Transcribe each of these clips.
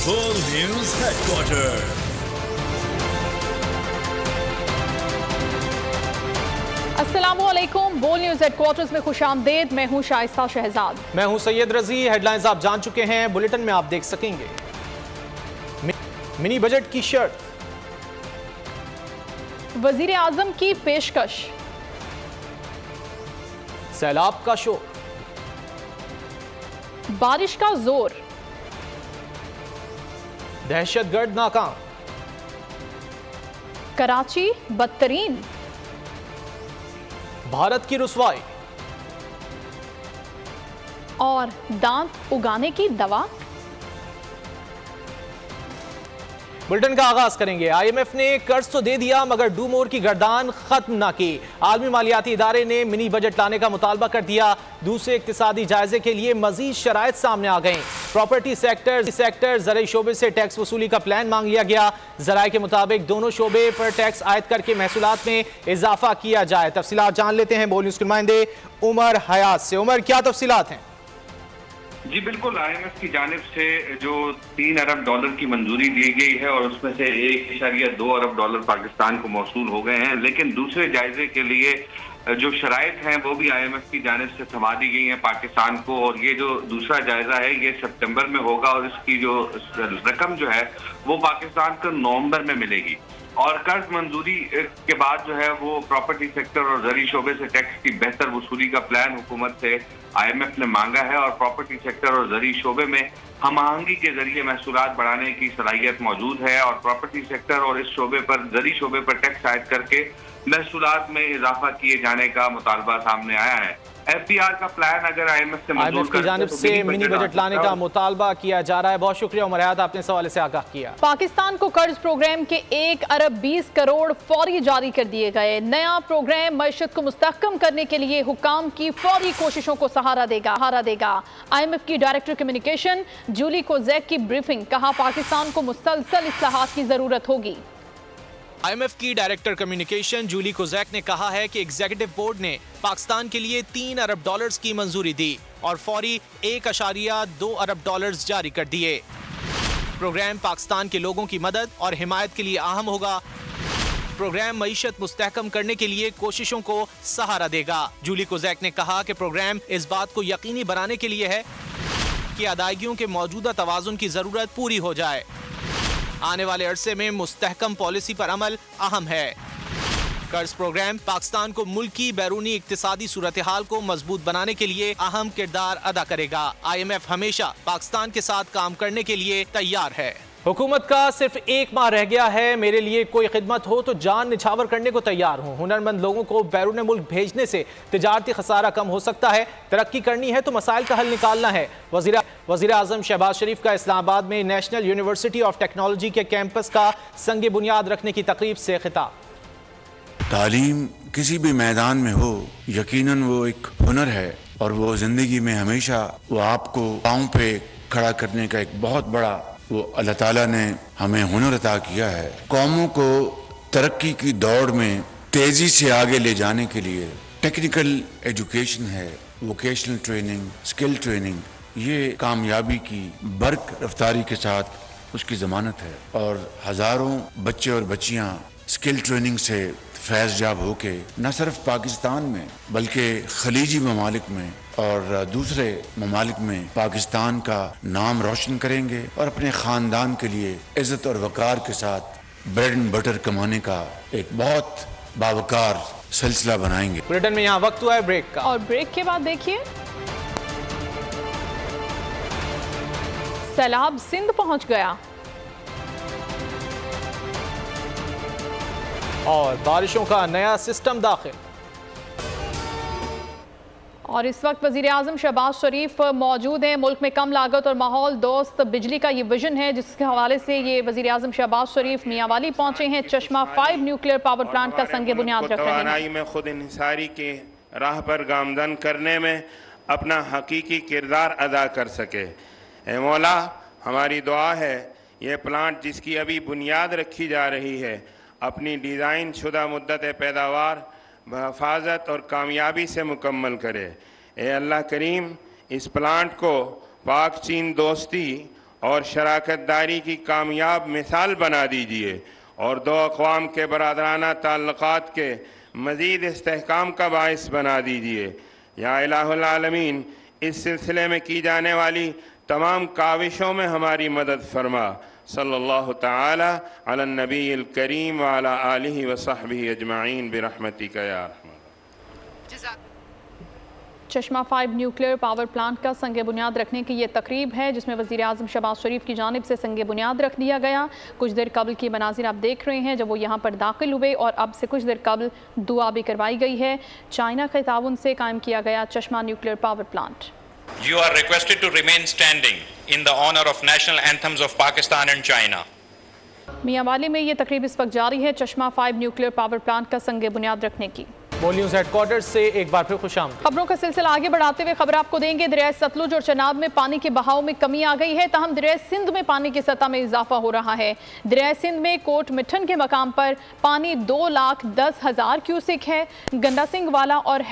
बोल news headquarter. अस्सलामुअलैकुम। बोल न्यूज हेडक्वार्टर्स में खुशामदीद। मैं हूं शाइस्ता शहजाद। मैं हूं सैयद रजी। हेडलाइंस आप जान चुके हैं, बुलेटिन में आप देख सकेंगे। मिनी बजट की शर्त, वजीर आजम की पेशकश, सैलाब का शोर, बारिश का जोर, दहशतगर्द नाकाम, कराची बदतरीन, भारत की रुसवाई और दांत उगाने की दवा। बुलेटिन का आगाज करेंगे। IMF ने कर्ज तो दे दिया मगर डू मोर की गर्दान खत्म ना की। आलमी मालियाती इदारे ने मिनी बजट लाने का मुतालबा कर दिया। दूसरे इक्तिसादी जायजे के लिए मजीद शराइत सामने आ गए। प्रॉपर्टी सेक्टर ज़राई शोबे से टैक्स वसूली का प्लान मांग लिया गया। ज़राए के मुताबिक दोनों शोबे पर टैक्स आयद करके महसूलात में इजाफा किया जाए। तफसीलात जान लेते हैं बोल न्यूज़ के नुमाइंदे उमर हयात से। उमर, क्या तफसीलात हैं? जी बिल्कुल, IMF की जानिब से जो $3 अरब की मंजूरी दी गई है और उसमें से $1.2 अरब पाकिस्तान को मौसूल हो गए हैं, लेकिन दूसरे जायजे के लिए जो शराइत हैं वो भी IMF की जानिब से थमा दी गई हैं पाकिस्तान को। और ये जो दूसरा जायजा है ये सितंबर में होगा और इसकी जो रकम जो है वो पाकिस्तान को नवंबर में मिलेगी। और कर्ज मंजूरी के बाद जो है वो प्रॉपर्टी सेक्टर और ज़री शोबे से टैक्स की बेहतर वसूली का प्लान हुकूमत से IMF ने मांगा है। और प्रॉपर्टी सेक्टर और ज़री शोबे में हम आहंगी के जरिए महसूलात बढ़ाने की सलाहियत मौजूद है और प्रॉपर्टी सेक्टर और इस शोबे पर ज़री शोबे पर टैक्स आयद करके महसूलात में इजाफा किए जाने का मुतालबा सामने आया है। FDR का प्लान अगर IMF से मंजूर की जानिब से मिनी बजट लाने का मुतालबा किया जा रहा है। बहुत शुक्रिया उमर हयात, आपने इस हवाले से आगाह किया। पाकिस्तान को कर्ज प्रोग्राम के 1 अरब 20 करोड़ फौरी जारी कर दिए गए। नया प्रोग्राम मईशत को मुस्तहकम करने के लिए हुकाम की फौरी कोशिशों को सहारा देगा। IMF की डायरेक्टर कम्युनिकेशन जूली कोज़ैक की ब्रीफिंग, कहा पाकिस्तान को मुसलसल इस्लाहात की जरूरत होगी। IMF की डायरेक्टर कम्युनिकेशन जूली कोज़ैक ने कहा है कि एग्जीक्यूटिव बोर्ड ने पाकिस्तान के लिए $3 अरब की मंजूरी दी और फौरी $1.2 अरब जारी कर दिए। प्रोग्राम पाकिस्तान के लोगों की मदद और हिमायत के लिए अहम होगा। प्रोग्राम मईशत मुस्तहकम करने के लिए कोशिशों को सहारा देगा। जूली कोज़ैक ने कहा कि प्रोग्राम इस बात को यकीनी बनाने के लिए है कि अदायगियों के मौजूदा तवाज़ुन की जरूरत पूरी हो जाए। आने वाले अरसे में मुस्तहकम पॉलिसी पर अमल अहम है। कर्ज प्रोग्राम पाकिस्तान को मुल्की बैरूनी इक्तिसादी सूरत हाल को मजबूत बनाने के लिए अहम किरदार अदा करेगा। IMF हमेशा पाकिस्तान के साथ काम करने के लिए तैयार है। हुकूमत का सिर्फ 1 माह रह गया है। मेरे लिए कोई खिदमत हो तो जान निछावर करने को तैयार हूँ। हुनरमंद लोगों को बैरून मुल्क भेजने से तिजारती खसारा कम हो सकता है। तरक्की करनी है तो मसाइल का हल निकालना है। वज़ीर आज़म शहबाज शरीफ का इस्लामाबाद में नेशनल यूनिवर्सिटी ऑफ टेक्नोलॉजी के कैंपस का संग बुनियाद रखने की तकरीब से खिताब। तालीम किसी भी मैदान में हो, यकीनन वो एक हुनर है और वो जिंदगी में हमेशा वो आपको पाँव पे खड़ा करने का एक बहुत बड़ा वो अल्लाह ताला ने हमें हुनर अता किया है। कौमों को तरक्की की दौड़ में तेजी से आगे ले जाने के लिए टेक्निकल एजुकेशन है, वोकेशनल ट्रेनिंग, स्किल ट्रेनिंग, ये कामयाबी की बर्क रफ्तारी के साथ उसकी ज़मानत है। और हज़ारों बच्चे और बच्चियाँ स्किल ट्रेनिंग से फैज़याब होके न सिर्फ पाकिस्तान में बल्कि खलीजी ममालिक में और दूसरे ममालिक में पाकिस्तान का नाम रोशन करेंगे और अपने ख़ानदान के लिए इज़्ज़त और वक़ार के साथ ब्रेड एंड बटर कमाने का एक बहुत बावकार सिलसिला बनाएंगे। बुलेटिन में यहाँ वक्त हुआ है ब्रेक का, और ब्रेक के बाद देखिए सैलाब सिंध पहुंच गया और बारिशों का नया सिस्टम दाखिल। और इस वक्त वज़ीर आज़म शहबाज शरीफ मौजूद हैं। मुल्क में कम लागत और माहौल दोस्त बिजली का ये विजन है, जिसके हवाले से ये वज़ीर आज़म शहबाज शरीफ मियांवाली पहुंचे हैं। चश्मा 5 न्यूक्लियर पावर प्लांट का संग बुनियाद रख रहे हैं। में खुद इंहिसारी के राह पर गामजन करने में अपना हकीकी किरदार अदा कर सके। ए मौला, हमारी दुआ है ये प्लांट जिसकी अभी बुनियाद रखी जा रही है अपनी डिज़ाइन शुदा मुद्दत पैदावार हिफाजत और कामयाबी से मुकम्मल करे। ए अल्लाह करीम, इस प्लांट को पाक चीन दोस्ती और शराकतदारी की कामयाब मिसाल बना दीजिए और दो अक़वाम के बरादराना ताल्लुकात के मज़ीद इस्तेहकाम का बाइस बना दीजिए। या इलाहुल आलमीन, इस सिलसिले में की जाने वाली तमाम काविशों में हमारी मदद फरमा। सल्लल्लाहु तआला अला नबील करीम व अला आलिहि व सहबिहि अजमाइन बिरहमतिका या रहमान। चश्मा 5 न्यूक्लियर पावर प्लांट का संग बुनियाद रखने की ये तकरीब है, जिसमें वज़ीर आज़म शहबाज शरीफ की जानिब से संग बुनियाद रख दिया गया। कुछ देर कबल की मनाजिर आप देख रहे हैं जब वो यहाँ पर दाखिल हुए, और अब से कुछ देर कबल दुआ भी करवाई गई है। चाइना के ताउन से कायम किया गया चश्मा nuclear power plant. You are requested to remain standing in the honor of national anthems of Pakistan and China. Mianwali में ये तकरीब इस वक्त जारी है चश्मा 5 न्यूक्लियर पावर प्लांट का संग बुनियाद रखने की। बोल न्यूज़ हेडक्वार्टर से एक बार फिर खुशाम। खबरों का सिलसिला आगे बढ़ाते हुए खबर आपको देंगे। दरिया सतलुज और चनाब में पानी के बहाव में कमी आ गई है, तहम दरिया सिंध में पानी की सतह में इजाफा हो रहा है। दरिया सिंध में कोट मिठन के मकाम पर पानी 2,10,000 क्यूसिक है। गंडा सिंह वाला और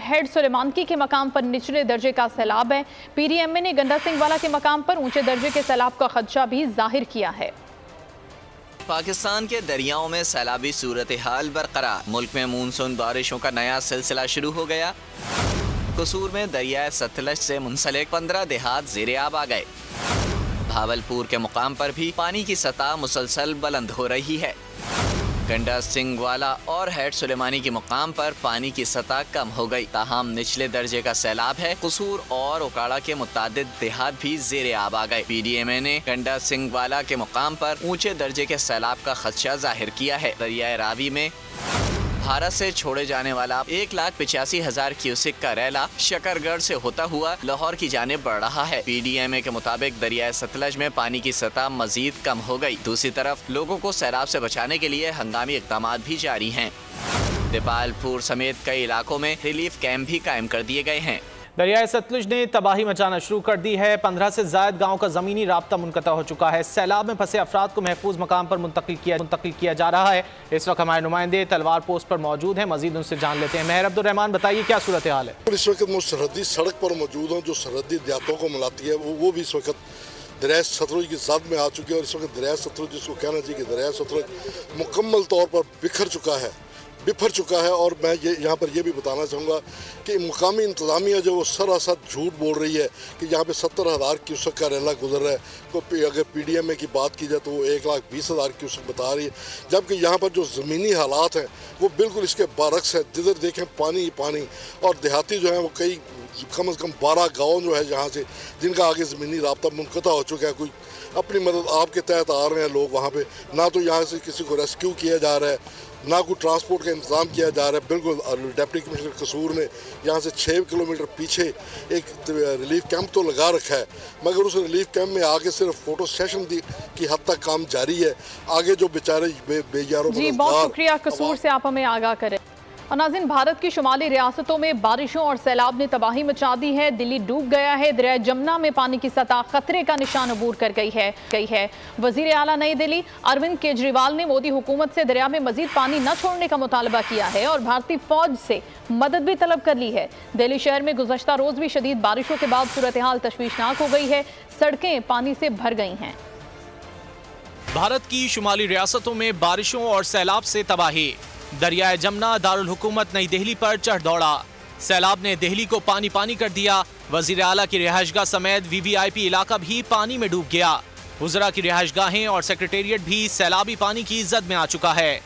हेड सुलेमानकी के मकाम पर निचले दर्जे का सैलाब है। PDMA ने गंडा सिंह वाला के मकाम पर ऊंचे दर्जे के सैलाब का खदशा भी जाहिर किया है। पाकिस्तान के दरियाओं में सैलाबी सूरत हाल बरकरार। मुल्क में मानसून बारिशों का नया सिलसिला शुरू हो गया। कसूर में दरिया सतलज से मुंसलिक 15 देहात ज़ेरे आब आ गए। भावलपुर के मुकाम पर भी पानी की सतह मुसलसल बुलंद हो रही है। गंडा सिंह वाला और हेड सुलेमानी के मुकाम पर पानी की सतह कम हो गई, ताहम निचले दर्जे का सैलाब है। कसूर और ओकाड़ा के मुतादिद देहात भी ज़ेरे आब आ गए। PDMA ने गंडा सिंह वाला के मुकाम पर ऊंचे दर्जे के सैलाब का खदशा जाहिर किया है। दरिया रावी में भारत से छोड़े जाने वाला 1,85,000 क्यूसिक का रैला शकरगढ़ से होता हुआ लाहौर की जानिब बढ़ रहा है। PDMA के मुताबिक दरिया सतलज में पानी की सतह मजीद कम हो गई। दूसरी तरफ लोगों को सैलाब से बचाने के लिए हंगामी इक़दाम भी जारी हैं। दीपालपुर समेत कई इलाकों में रिलीफ कैंप भी कायम कर दिए गए हैं। दरियाए सतलुज ने तबाही मचाना शुरू कर दी है। 15 से ज़ायद गाँव का ज़मीनी राब्ता मुनक़ता हो चुका है। सैलाब में फंसे अफराद को महफूज मकाम पर मुंतकिल किया जा रहा है। इस वक्त हमारे नुमाइंदे तलवार पोस्ट पर मौजूद हैं, मजीद उनसे जान लेते हैं। मेहर अब्दुर्रहमान, बताइए क्या सूरत हाल है? इस वक्त वो सरहदी सड़क पर मौजूद हूँ जो सरहदी देहातों को मिलाती है, वो भी इस वक्त दरिया सतलुज की ज़द में आ चुकी है। और इस वक्त दरिया सतलुज, जिसको कहना चाहिए कि दरिया सतलुज मुकम्मल तौर पर बिफर चुका है। और मैं यहाँ पर यह भी बताना चाहूँगा कि मुकामी इंतज़ामिया जो वो सरासर झूठ बोल रही है कि यहाँ पे 70,000 क्यूसेक का रैला गुजर रहा है। तो अगर PDMA की बात की जाए तो वो 1,20,000 क्यूसेक बता रही है, जबकि यहाँ पर जो ज़मीनी हालात हैं वो बिल्कुल इसके बरक्स है। जिधर देखें पानी ही पानी। और देहाती जो है वो कई कम से कम 12 गाँव जो है जहाँ से जिनका आगे ज़मीनी राब्ता मुनक़ता हो चुका है। कोई अपनी मदद आपके तहत आ रहे हैं लोग वहाँ पे, ना तो यहाँ से किसी को रेस्क्यू किया जा रहा है, ना कोई ट्रांसपोर्ट का इंतज़ाम किया जा रहा है। बिल्कुल डिप्टी कमिश्नर कसूर ने यहाँ से 6 किलोमीटर पीछे एक रिलीफ कैंप तो लगा रखा है, मगर उस रिलीफ कैंप में आगे सिर्फ फ़ोटो सेशन की हद तक काम जारी है। आगे जो बेचारे बेयारों जी, बहुत शुक्रिया कसूर से आप हमें आगाह करें। और नाज़रीन, भारत की शुमाली रियासतों में बारिशों और सैलाब ने तबाही मचा दी है। दिल्ली डूब गया है। दरिया जमुना में पानी की सतह खतरे का निशान अबूर कर गई है। वजीर आला नई दिल्ली अरविंद केजरीवाल ने मोदी हुकूमत से दरिया में मजीद पानी न छोड़ने का मुतालबा किया है और भारतीय फौज से मदद भी तलब कर ली है। दिल्ली शहर में गुज़श्ता रोज भी शदीद बारिशों के बाद सूरत हाल तशवीशनाक हो गई है। सड़कें पानी से भर गई हैं। भारत की शुमाली रियासतों में बारिशों और सैलाब से तबाही। दरियाए जमुना दारुल हुकूमत नई दिल्ली पर चढ़ दौड़ा। सैलाब ने दिल्ली को पानी पानी कर दिया। वजीर आला की रिहाइशगाह समेत VVIP इलाका भी पानी में डूब गया। वज़रा की रिहाइशगाहें और सेक्रेटेरिएट भी सैलाबी पानी की जद में आ चुका है।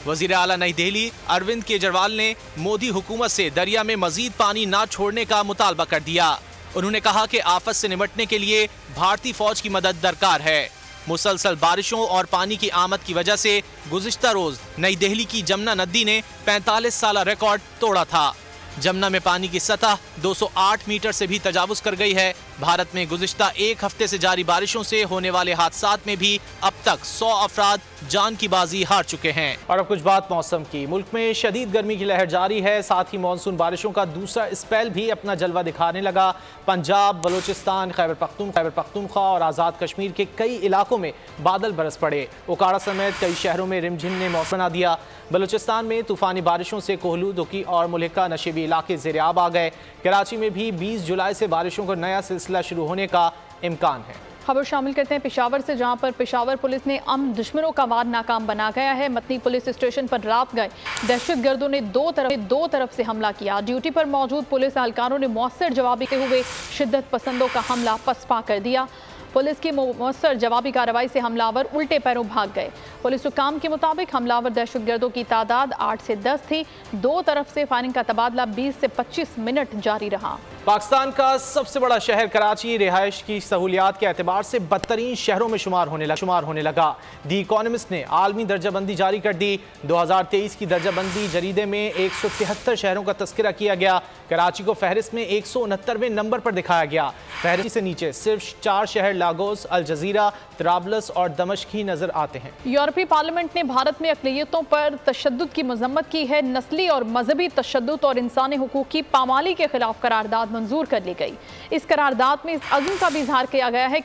वजीर आला नई दिल्ली अरविंद केजरीवाल ने मोदी हुकूमत से दरिया में मजीद पानी न छोड़ने का मुतालबा कर दिया। उन्होंने कहा कि आफत से निपटने के लिए भारतीय फौज की मदद दरकार है। मुसलसल बारिशों और पानी की आमद की वजह से गुज़िश्ता रोज नई दिल्ली की जमुना नदी ने 45 साल रिकॉर्ड तोड़ा था। जमुना में पानी की सतह 208 मीटर से भी तजावुज कर गई है। भारत में गुज़िश्ता एक हफ्ते से जारी बारिशों से होने वाले हादसात में भी अब तक 100 अफराद जान की बाजी हार चुके हैं। और अब कुछ बात मौसम की। मुल्क में शदीद गर्मी की लहर जारी है, साथ ही मानसून बारिशों का दूसरा स्पेल भी अपना जलवा दिखाने लगा। पंजाब, बलूचिस्तान, खैबर पख्तूनख्वा और आज़ाद कश्मीर के कई इलाकों में बादल बरस पड़े। ओकाड़ा समेत कई शहरों में रिमझिम ने मौसम बना दिया। बलूचिस्तान में तूफानी बारिशों से कोहलू, दुकी और मुल्हिका नशेबी इलाके ज़ेरे-आब आ गए। कराची में भी 20 जुलाई से बारिशों का नया सिलसिला शुरू होने का इम्कान है। खबर शामिल करते हैं पेशावर से, जहां पर पेशावर पुलिस ने अमन दुश्मनों का वार नाकाम बना गया है। मतनी पुलिस स्टेशन पर रात गए दहशतगर्दों ने दो तरफ से हमला किया। ड्यूटी पर मौजूद पुलिस एहलकारों ने मौसर जवाब देते हुए शिद्दत पसंदों का हमला पसपा कर दिया। पुलिस की मौसर जवाबी कार्रवाई से हमलावर उल्टे पैरों भाग गए। पुलिस हुकाम के मुताबिक हमलावर दहशतगर्दों की तादाद 8 से 10 थी। दो तरफ से फायरिंग का तबादला 20 से 25 मिनट जारी रहा। पाकिस्तान का सबसे बड़ा शहर कराची रिहाइश की सहूलियात के एतबार से बदतरीन शहरों में शुमार होने लगा। दी इकोनॉमिस्ट ने आलमी दर्जाबंदी जारी कर दी। 2023 की दर्जाबंदी जरीदे में 173 शहरों का तस्करा किया गया। कराची को फहरिस्त में 169वें नंबर पर दिखाया गया। फहरिस्त से नीचे सिर्फ 4 शहर लागोस, अल जजीरा, तराबलस और दमश्क ही नजर आते हैं। यूरोपीय पार्लियामेंट ने भारत में अक़लियतों पर तशद्दुद की मजम्मत की है। नस्ली और मजहबी तशद्दुद और इंसानी हुकूक की पामाली के खिलाफ करारदाद मंजूर कर ली गई। इस करारदाद में इस अज़्म का भी इजहार किया गया है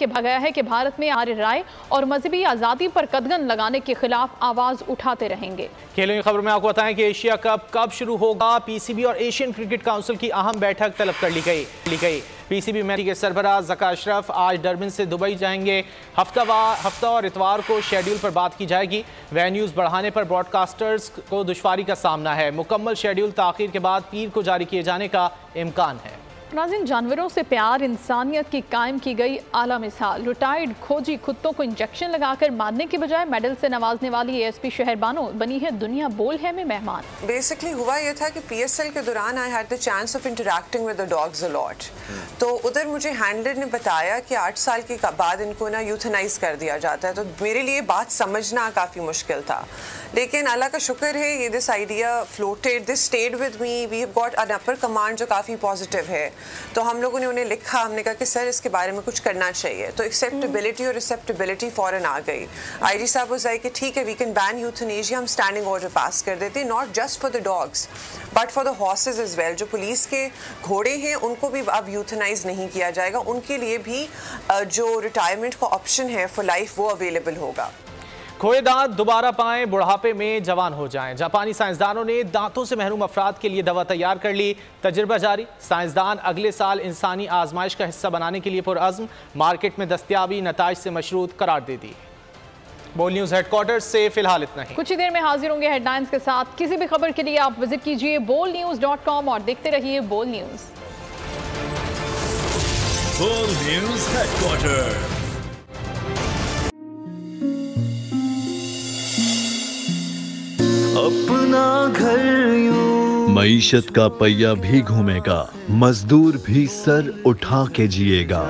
कि भारत में आर्य राय और मजहबी आज़ादी पर कदगन लगाने के खिलाफ आवाज उठाते रहेंगे। खेलों की खबर में आपको बताएं कि एशिया कप कब शुरू होगा। पीसीबी और एशियन क्रिकेट काउंसिल की अहम बैठक तलब कर ली गई। पीसीबी में के सरबराह ज़का अशरफ आज डरबन से दुबई जाएंगे। हफ्ता और इतवार को शेड्यूल पर बात की जाएगी। वेन्यूज़ बढ़ाने पर ब्रॉडकास्टर्स को दुश्वारी का सामना है। मुकम्मल शेड्यूल ताख़ीर के बाद पीर को जारी किए जाने का इम्कान है। नाज़रीन, जानवरों से प्यार इंसानियत की कायम की गई आला मिसाल। रिटायर्ड खोजी कुत्तों को इंजेक्शन लगाकर मारने की बजाय मेडल से नवाजने वाली एएसपी शहर बानो बनी है दुनिया बोल है में मेहमान। बेसिकली हुआ यह था कि पीएसएल के दौरान I had the chance of interacting with the dogs a lot. तो उधर मुझे हैंडलर ने बताया कि 8 साल के बाद इनको ना यूथनाइज कर दिया जाता है। तो मेरे लिए बात समझना काफ़ी मुश्किल था, लेकिन अल्लाह का शुक्र है ये this idea floated, this stayed with me. We have got an upper command जो काफ़ी पॉजिटिव है। तो हम लोगों ने उन्हें लिखा, हमने कहा कि सर इसके बारे में कुछ करना चाहिए। तो एक्सेप्टेबिलिटी और रिसेप्टेबिलिटी फ़ौरन आ गई। आईजी साहब वाज लाइक कि ठीक है, वी कैन बैन यूथनेशिया, हम स्टैंडिंग ऑर्डर पास कर देते, not just for the dogs but for the horse's is well. जो पुलिस के घोड़े हैं उनको भी अब यूथनाइज नहीं किया जाएगा, उनके लिए भी जो रिटायरमेंट का ऑप्शन है फॉर लाइफ वो अवेलेबल होगा। खोए दांत दोबारा पाएं, बुढ़ापे में जवान हो जाएं। जापानी साइंसदानों ने दांतों से महरूम अफराद के लिए दवा तैयार कर ली। तजुर्बा जारी। साइंसदान अगले साल इंसानी आजमाइश का हिस्सा बनाने के लिए पुरअज़्म। मार्केट में दस्तयाबी नताइज से मशरूत करार दे दी। बोल न्यूज़ हेडक्वार्टर से फिलहाल इतना ही। कुछ ही देर में हाजिर होंगे हेडलाइंस के साथ। किसी भी खबर के लिए आप विजिट कीजिए bolnews.com और देखते रहिए बोल न्यूज़। बोल न्यूज़ हेडक्वार्टर। अपना घर यूं मईशत का पहिया भी घूमेगा, मजदूर भी सर उठा के जिएगा।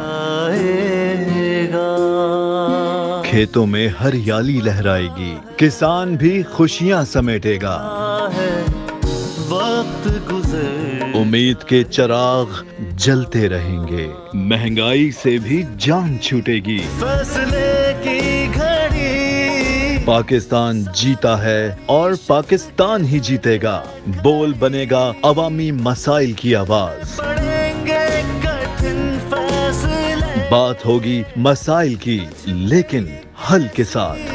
खेतों में हरियाली लहराएगी, किसान भी खुशियां समेटेगा। वक्त गुजर उम्मीद के चिराग जलते रहेंगे, महंगाई से भी जान छूटेगी। फैसले की पाकिस्तान जीता है और पाकिस्तान ही जीतेगा। बोल बनेगा अवामी मसाइल की आवाज। बात होगी मसाइल की, लेकिन हल के साथ।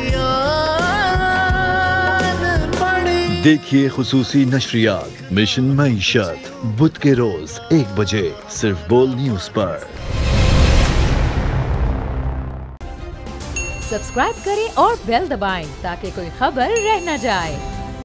देखिए खुसूसी नशरियात मिशन मईशत बुध के रोज 1 बजे सिर्फ बोल न्यूज पर। सब्सक्राइब करें और बेल दबाएं ताकि कोई खबर रह न जाए।